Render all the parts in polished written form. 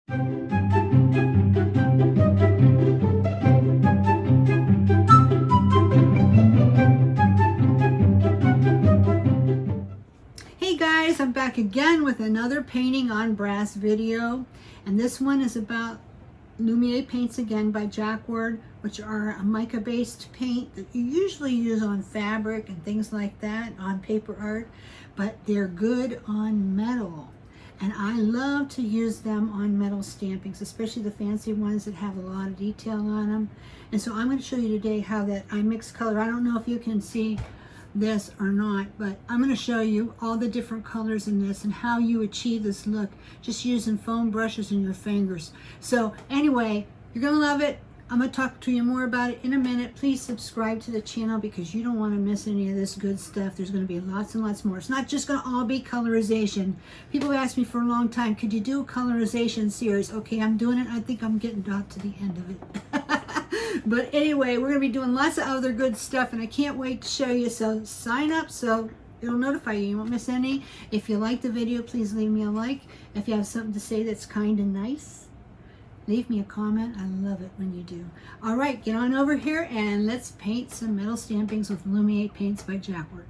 Hey guys, I'm back again with another painting on brass video, and this one is about Lumiere paints again by Jacquard, which are a mica based paint that you usually use on fabric and things like that, on paper art, but they're good on metal. And I love to use them on metal stampings, especially the fancy ones that have a lot of detail on them. And so I'm going to show you today how that I mix color. I don't know if you can see this or not, but I'm going to show you all the different colors in this and how you achieve this look just using foam brushes and your fingers. So anyway, you're going to love it. I'm going to talk to you more about it in a minute. Please subscribe to the channel because you don't want to miss any of this good stuff. There's going to be lots and lots more. It's not just going to all be colorization. People have asked me for a long time, could you do a colorization series? Okay, I'm doing it. I think I'm getting out to the end of it. But anyway, we're going to be doing lots of other good stuff, and I can't wait to show you. So sign up so it'll notify you. You won't miss any. If you like the video, please leave me a like. If you have something to say that's kind and nice, leave me a comment. I love it when you do. All right, get on over here and let's paint some metal stampings with Lumiere paints by Jacquard.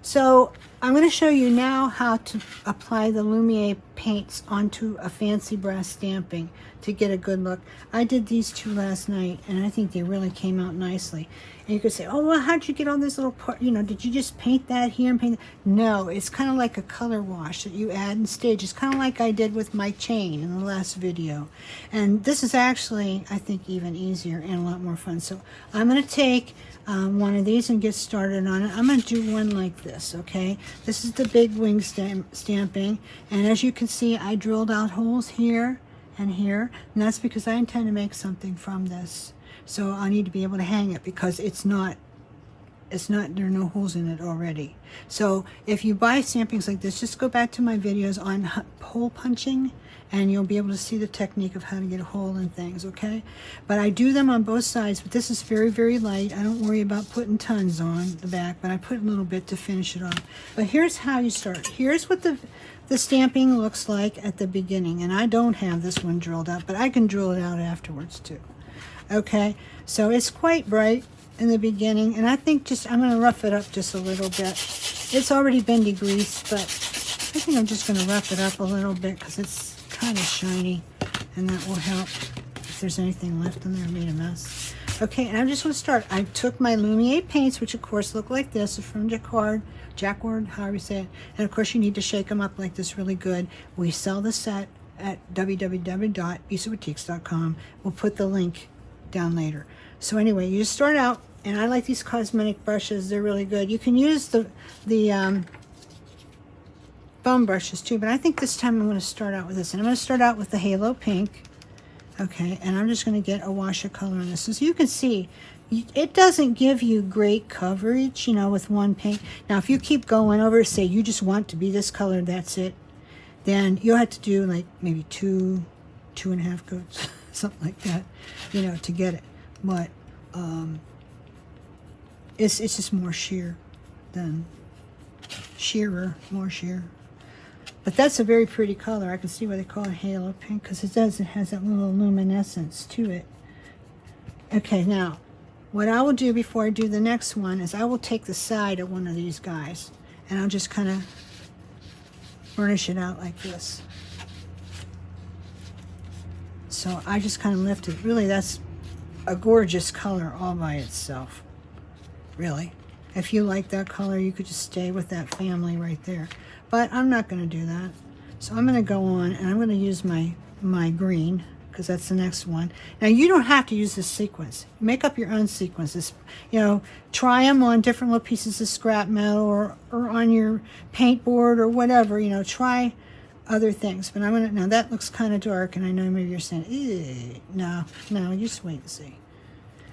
So I'm going to show you now how to apply the Lumiere paints onto a fancy brass stamping to get a good look. I did these two last night and I think they really came out nicely. And you could say, oh, well, how'd you get all this little part? You know, did you just paint that here and paint that? No, it's kind of like a color wash that you add in stages, kind of like I did with my chain in the last video. And this is actually, I think, even easier and a lot more fun. So I'm going to take one of these and get started on it. I'm going to do one like this, okay? This is the big wing stamping. And as you can see, I drilled out holes here and here. And that's because I intend to make something from this. So I need to be able to hang it because there are no holes in it already. So if you buy stampings like this, just go back to my videos on hole punching and you'll be able to see the technique of how to get a hole in things, okay? But I do them on both sides, but this is very, very light. I don't worry about putting tons on the back, but I put a little bit to finish it off. But here's how you start. Here's what the stamping looks like at the beginning, and I don't have this one drilled out, but I can drill it out afterwards too. Okay, so it's quite bright in the beginning, and I think I'm going to rough it up just a little bit. It's already been degreased, but I think I'm just going to rough it up a little bit because it's kind of shiny, and that will help if there's anything left in there made a mess. Okay, and I'm just going to start. I took my Lumiere paints, which of course look like this, from Jacquard, however you say it, and of course you need to shake them up like this really good. We sell the set at www.bisaboutique.com. We'll put the link down later. So anyway, you just start out, and I like these cosmetic brushes. They're really good. You can use the foam brushes too, but I think this time I'm going to start out with this, and I'm going to start out with the halo pink. Okay, and I'm just going to get a wash of color on this. As you can see, it doesn't give you great coverage, you know, with one paint. Now if you keep going over, say you just want to be this color, that's it, then you'll have to do like maybe two and a half coats, something like that, you know, to get it. But it's just more sheer than more sheer. But that's a very pretty color. I can see why they call it halo pink, because it has that little luminescence to it. Okay, now what I will do before I do the next one is I will take the side of one of these guys and I'll just kind of burnish it out like this. So I just kind of lift it. Really, that's a gorgeous color all by itself. Really. If you like that color, you could just stay with that family right there. But I'm not going to do that. So I'm going to go on and I'm going to use my green, because that's the next one. Now you don't have to use this sequence. Make up your own sequences. You know, try them on different little pieces of scrap metal or on your paint board or whatever. You know, try other things. But I'm going to, now that looks kind of dark, and I know maybe you're saying, ew. No, just wait and see.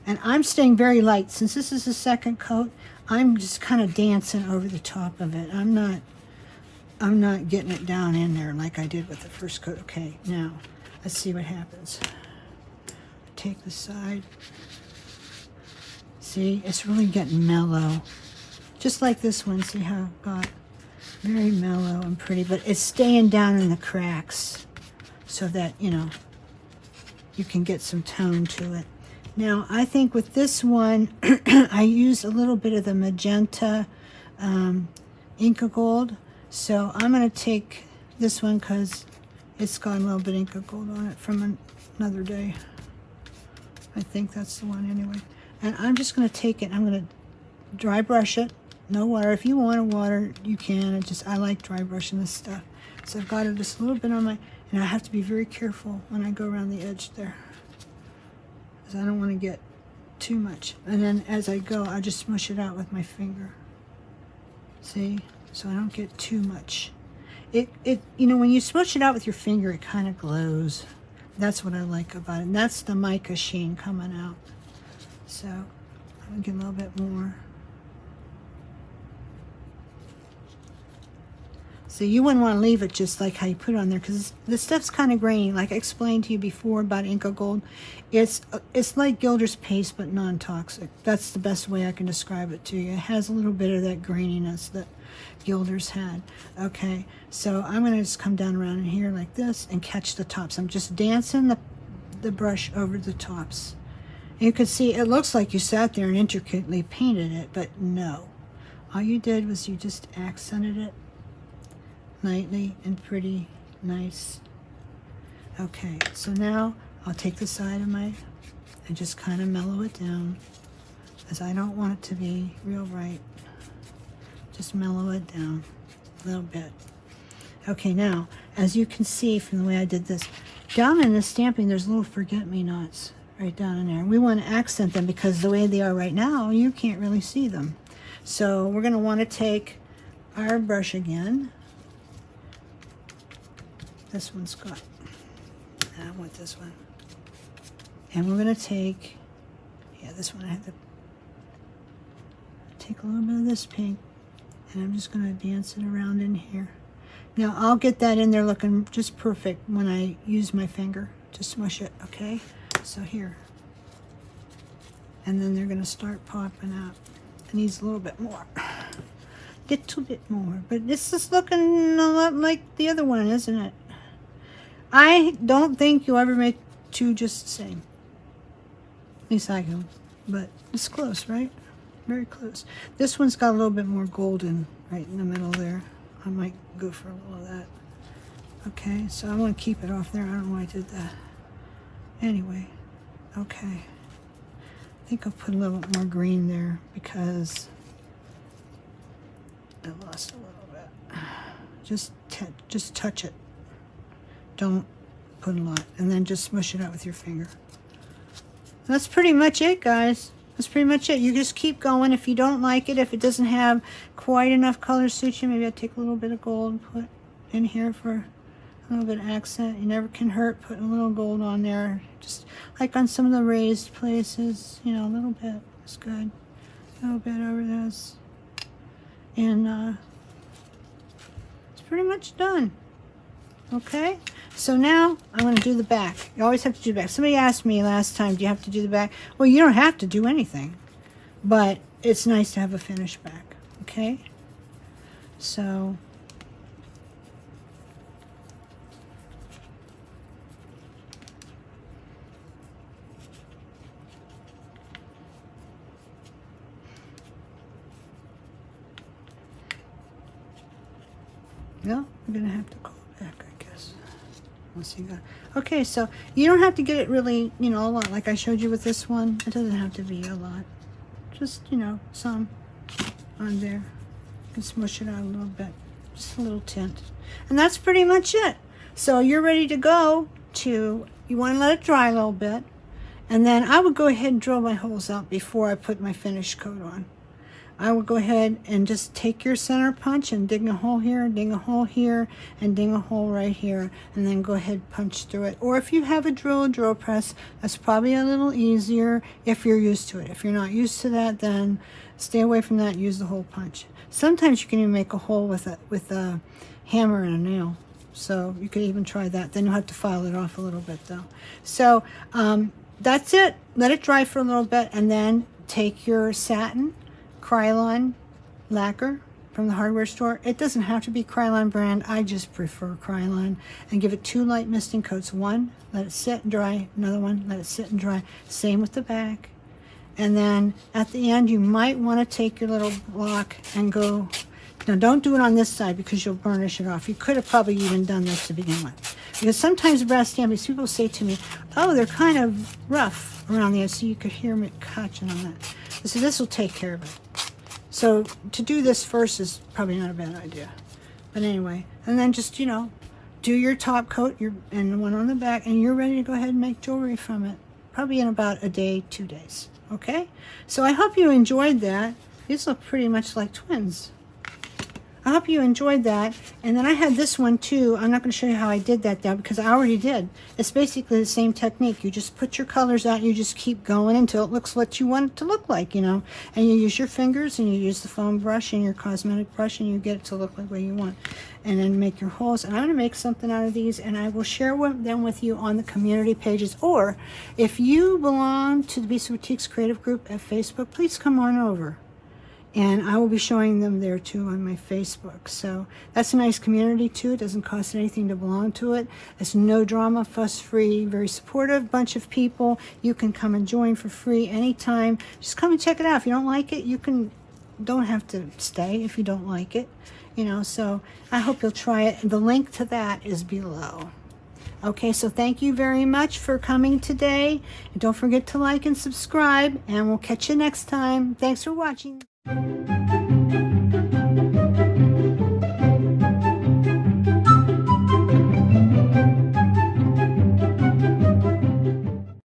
And I'm staying very light. Since this is the second coat, I'm just kind of dancing over the top of it. I'm not getting it down in there like I did with the first coat. Okay, now let's see what happens. Take the side. See, it's really getting mellow. Just like this one. See how it got very mellow and pretty, but it's staying down in the cracks. so that, you know, you can get some tone to it. Now, I think with this one, I used a little bit of the magenta Inca Gold. So I'm going to take this one because it's got a little bit of Inca Gold on it from another day. I think that's the one anyway. And I'm just going to take it. I'm going to dry brush it. No water. If you want to water, you can. I like dry brushing this stuff. So I've got it just a little bit on my, and I have to be very careful when I go around the edge there, because I don't want to get too much. And then as I go, I just smush it out with my finger. See? So I don't get too much. You know, when you smush it out with your finger, it kind of glows. That's what I like about it. And that's the mica sheen coming out. So I'm gonna get a little bit more. So you wouldn't want to leave it just like how you put it on there, because this stuff's kind of grainy. Like I explained to you before about Inca Gold, it's like Gilder's paste but non-toxic. That's the best way I can describe it to you. It has a little bit of that graininess that Gilder's had. Okay, so I'm going to just come down around in here like this and catch the tops. I'm just dancing the brush over the tops. And you can see it looks like you sat there and intricately painted it, but no. All you did was you just accented it lightly and pretty nice. Okay, so now I'll take the side of my and just kind of mellow it down, as I don't want it to be real bright. Just mellow it down a little bit. Okay, now as you can see from the way I did this, down in this stamping there's little forget-me-nots right down in there. We want to accent them because the way they are right now you can't really see them. So we're going to want to take our brush again. This one's got, I want this one. And we're going to take, yeah, this one I have to take a little bit of this pink, and I'm just going to dance it around in here. Now I'll get that in there looking just perfect when I use my finger to smush it, okay? So here. And then they're going to start popping out. It needs a little bit more. Little bit more. But this is looking a lot like the other one, isn't it? I don't think you'll ever make two just the same. At least I can. But it's close, right? Very close. This one's got a little bit more golden right in the middle there. I might go for a little of that. Okay, so I want to keep it off there. I don't know why I did that. Anyway, okay. I think I'll put a little bit more green there because I lost a little bit. Just touch it. Don't put a lot, and then just smush it out with your finger. That's pretty much it, guys. That's pretty much it. You just keep going. If you don't like it, if it doesn't have quite enough color suit you, maybe I'll take a little bit of gold and put in here for a little bit of accent. You never can hurt putting a little gold on there. Just like on some of the raised places, you know, a little bit is good. A little bit over this. And it's pretty much done. Okay, so now I'm going to do the back. You always have to do the back. Somebody asked me last time, do you have to do the back? Well, you don't have to do anything, but it's nice to have a finished back. Okay, so well, I'm going to have to call back, I guess. Once you got, okay, so you don't have to get it really, you know, a lot. Like I showed you with this one, it doesn't have to be a lot. Just, you know, some on there. You can smush it out a little bit, just a little tint, and that's pretty much it. So you're ready to go to. You want to let it dry a little bit, and then I would go ahead and drill my holes out before I put my finish coat on. I would go ahead and just take your center punch and dig a hole here, dig a hole here, and dig a hole right here, and then go ahead and punch through it. Or if you have a drill press, that's probably a little easier if you're used to it. If you're not used to that, then stay away from that and use the hole punch. Sometimes you can even make a hole with a hammer and a nail. So you could even try that. Then you'll have to file it off a little bit though. So that's it. Let it dry for a little bit, and then take your satin Krylon lacquer from the hardware store. It doesn't have to be Krylon brand. I just prefer Krylon. And give it 2 light misting coats. One, let it sit and dry. Another one, let it sit and dry. Same with the back. And then at the end, you might want to take your little block and go. Now, don't do it on this side because you'll burnish it off. You could have probably even done this to begin with. Because sometimes brass stampings, people say to me, oh, they're kind of rough around the edge, so you could hear me catching on that. So this will take care of it. So to do this first is probably not a bad idea. But anyway, and then just, you know, do your top coat and the one on the back, and you're ready to go ahead and make jewelry from it. Probably in about a day, 2 days. Okay? So I hope you enjoyed that. These look pretty much like twins. I hope you enjoyed that. And then I had this one too. I'm not going to show you how I did that now because I already did. It's basically the same technique. You just put your colors out and you just keep going until it looks what you want it to look like, you know. And you use your fingers and you use the foam brush and your cosmetic brush and you get it to look like what you want. And then make your holes. And I'm going to make something out of these and I will share them with you on the community pages. Or if you belong to the Beast Boutiques Creative Group at Facebook, please come on over. And I will be showing them there too on my Facebook. So that's a nice community too. It doesn't cost anything to belong to it. It's no drama, fuss-free, very supportive bunch of people. You can come and join for free anytime. Just come and check it out. If you don't like it, don't have to stay if you don't like it. You know, so I hope you'll try it. The link to that is below. Okay, so thank you very much for coming today. And don't forget to like and subscribe, and we'll catch you next time. Thanks for watching.